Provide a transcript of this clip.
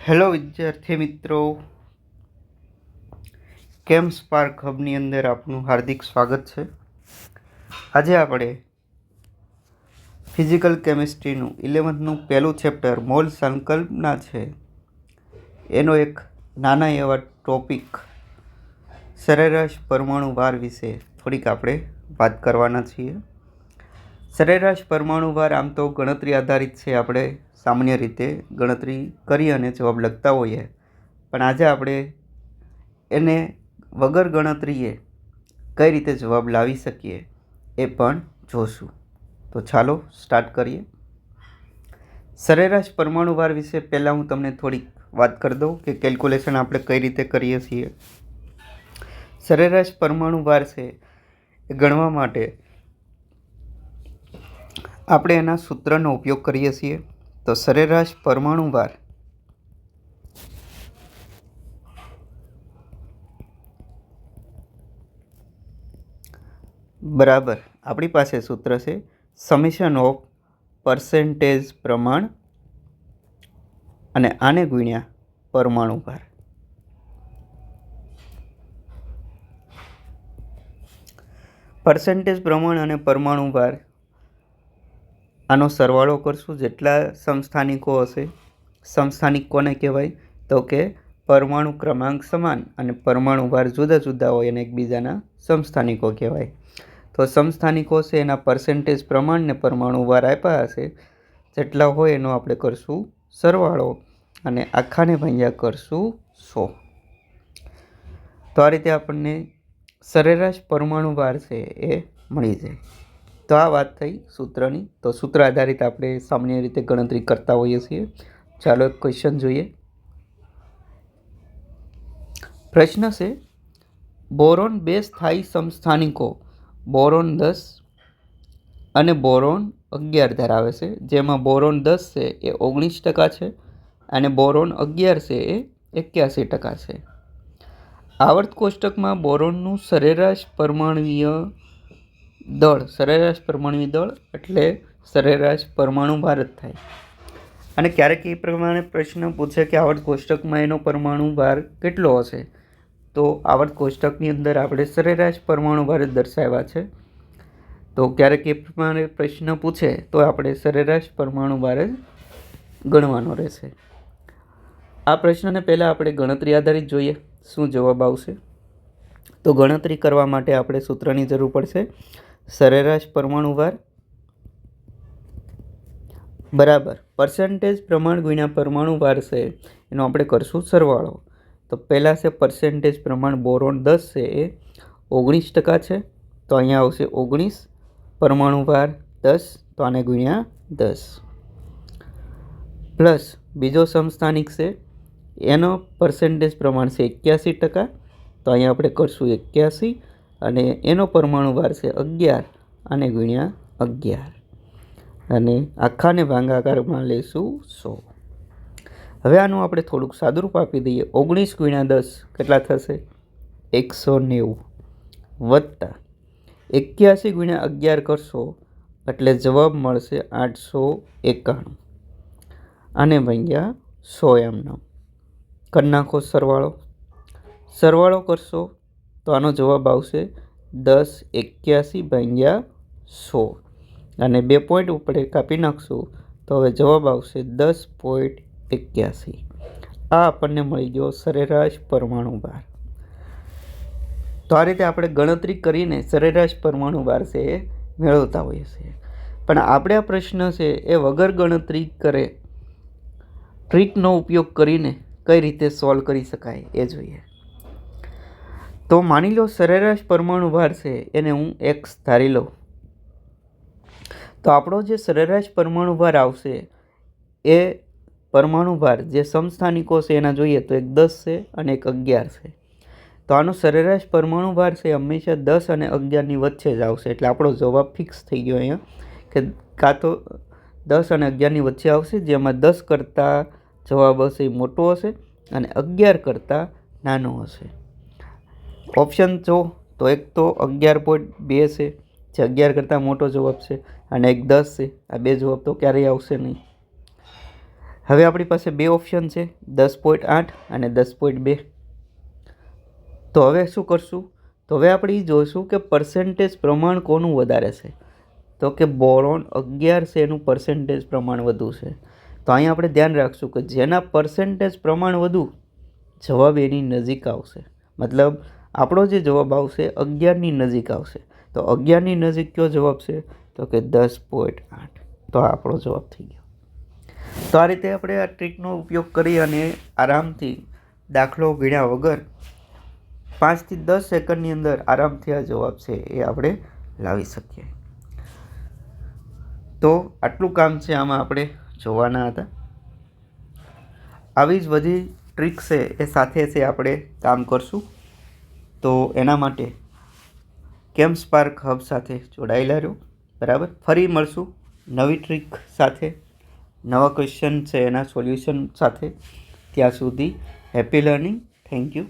Hello વિદ્યાર્થી મિત્રો, કેમ સ્પાર્ક હબની અંદર આપનું હાર્દિક સ્વાગત છે. આજે આપણે ફિઝિકલ કેમિસ્ટ્રીનું 11નું પહેલું ચેપ્ટર મોલ સંકલ્પના છે એનો એક નાના એવા ટોપિક સરેરાશ પરમાણુ ભાર વિશે થોડીક આપણે વાત કરવાના છીએ. સરેરાશ પરમાણુ ભાર આમ તો ગણતરી આધારિત છે. આપણે સામાન્ય રીતે ગણતરી કરી અને જવાબ લખતા હોઈએ, પણ આજે આપણે એને વગર ગણતરીએ કઈ રીતે જવાબ લાવી શકીએ એ પણ જોશું. તો ચાલો સ્ટાર્ટ કરીએ. સરેરાશ પરમાણુ ભાર વિશે પહેલાં હું તમને થોડીક વાત કરી દઉં કે કેલ્ક્યુલેશન આપણે કઈ રીતે કરીએ છીએ. સરેરાશ પરમાણુ ભાર છે એ ગણવા માટે આપણે એના સૂત્રનો ઉપયોગ કરીએ છીએ. તો સરેરાશ પરમાણુ ભાર બરાબર આપણી પાસે સૂત્ર છે સમેશન ઓફ પર્સેન્ટેજ પ્રમાણ અને આને ગુણ્યા પરમાણુ ભાર. પર્સેન્ટેજ પ્રમાણ અને પરમાણુ ભાર આનો સરવાળો કરશું. જેટલા સમસ્થાનિકો હશે, સમસ્થાનિક કોને કહેવાય? તો કે પરમાણુ ક્રમાંક સમાન અને પરમાણુ ભાર જુદા જુદા હોય અને એકબીજાના સમસ્થાનિકો કહેવાય. તો સમસ્થાનિકો છે એના પર્સેન્ટેજ પ્રમાણ ને પરમાણુ ભાર આપ્યા હશે, જેટલા હોય એનો આપણે કરશું સરવાળો અને આખાને ભાગ્યા કરશું 100. તો આ રીતે આપણને સરેરાશ પરમાણુ ભાર છે એ મળી જાય. તો આ વાત થઈ સૂત્રની. તો સૂત્ર આધારિત આપણે સામાન્ય રીતે ગણતરી કરતા હોઈએ છીએ. ચાલો એક ક્વેશ્ચન જોઈએ. પ્રશ્ન છે બોરોન 2 સ્થાયી સમસ્થાનિકો બોરોન 10 અને બોરોન 11 ધરાવે છે, જેમાં બોરોન 10 છે એ 19% છે અને બોરોન 11 છે એ 81% છે. આવર્ત કોષ્ટકમાં બોરોનનું સરેરાશ પરમાણુય દળ, સરેરાશ પરમાણુય દળ એટલે સરેરાશ પરમાણુ ભાર જ થાય. અને ક્યારેક એ પ્રમાણે પ્રશ્ન પૂછે કે આવર્ત કોષ્ટકમાં એનો પરમાણુ ભાર કેટલો હશે, તો આવર્ત કોષ્ટકની અંદર આપણે સરેરાશ પરમાણુ ભાર જ દર્શાવ્યા છે. તો ક્યારેક એ પ્રમાણે પ્રશ્ન પૂછે તો આપણે સરેરાશ પરમાણુ ભાર જ ગણવાનો રહેશે. આ પ્રશ્નને પહેલાં આપણે ગણતરી આધારિત જોઈએ શું જવાબ આવશે. તો ગણતરી કરવા માટે આપણે સૂત્રની જરૂર પડશે. સરેરાશ પરમાણુ ભાર બરાબર પર્સન્ટેજ પ્રમાણ ગુણ્યા પરમાણુ ભાર છે એનો આપણે કરશું સરવાળો. તો પહેલાં છે પર્સન્ટેજ પ્રમાણ બોરોન 10 છે એ 19% છે, તો અહીંયા આવશે 19. પરમાણુ ભાર 10, તો આને ગુણ્યા 10 પ્લસ બીજો સમસ્થાનિક છે એનો પર્સન્ટેજ પ્રમાણ છે 81%, તો અહીંયા આપણે કરશું 81 અને એનો પરમાણુ ભાર છે 11, આને ગુણ્યા 11 અને આખાને ભાગાકારમાં લઈશું 100. હવે આનું આપણે થોડુંક સાદુરૂપ આપી દઈએ. 19 ગુણ્યા 10 કેટલા થશે? 190 વત્તા 81 ગુણ્યા 11 કરશો એટલે જવાબ મળશે 891. આને ભાગ્યા 100 એમનો કરી નાખો સરવાળો. સરવાળો કરશો તો આનો જવાબ આવશે 1081 ભાગ્યા 100 અને 2 પોઈન્ટ ઉપર કાપી નાખશું તો હવે જવાબ આવશે 10.81. આ આપણને મળી ગયો સરેરાશ પરમાણુ ભાર. તો આ રીતે આપણે ગણતરી કરીને સરેરાશ પરમાણુ ભાર છે એ મેળવતા હોઈએ છીએ. પણ આપણે આ પ્રશ્ન છે એ વગર ગણતરી કરે ટ્રીકનો ઉપયોગ કરીને કઈ રીતે સોલ્વ કરી શકાય એ જોઈએ. તો માની લો સરેરાશ પરમાણુ ભાર છે એને હું x ધારી લઉં, તો આપણો જે સરેરાશ પરમાણુ ભાર આવશે એ પરમાણુ ભાર જે સમસ્થાનિકો છે એના જોઈએ તો એક 10 છે અને એક 11 છે. તો આનો સરેરાશ પરમાણુ ભાર છે હંમેશા 10 અને 11ની વચ્ચે જ આવશે. એટલે આપણો જવાબ ફિક્સ થઈ ગયો અહીંયા કે કાં તો 10 અને 11ની વચ્ચે આવશે, જેમાં 10 કરતાં જવાબ હશે એ મોટો હશે અને 11 કરતાં નાનો હશે. ઓપ્શન જો તો એક તો 11.2 છે જે 11 કરતાં મોટો જવાબ છે અને એક 10 છે. આ બે જવાબ તો ક્યારેય આવશે નહીં. હવે આપણી પાસે બે ઓપ્શન છે, 10.8 અને 10.2. તો હવે શું કરશું? તો હવે આપણે એ જોઈશું કે પર્સન્ટેજ પ્રમાણ કોનું વધારે છે. તો કે બોરોન 11 છે એનું પર્સન્ટેજ પ્રમાણ વધુ છે. તો અહીંયા આપણે ધ્યાન રાખશું કે જેના પર્સન્ટેજ પ્રમાણ વધુ, જવાબ એની નજીક આવશે. મતલબ આપણો જે જવાબ આવશે 11ની નજીક આવશે. તો 11ની નજીક કયો જવાબ છે? તો કે 10.8. તો આ આપણો જવાબ થઈ ગયો. તો આ રીતે આપણે આ ટ્રીકનો ઉપયોગ કરી અને આરામથી દાખલો ગણ્યા વગર 5 થી 10 સેકન્ડની અંદર આરામથી આ જવાબ છે એ આપણે લાવી શકીએ. તો આટલું કામ છે આમાં આપણે જોવાના હતા. આવી જ બધી ટ્રીક છે એ સાથે છે આપણે કામ કરશું. તો એના માટે કેમ્પસ્પાર્ક હબ સાથે જોડાયેલા રહો. બરાબર. ફરી મળશું નવી ટ્રીક સાથે, નવા ક્વેશ્ચન છે એના સોલ્યુશન સાથે. ત્યાં સુધી હેપી લર્નિંગ. Thank you.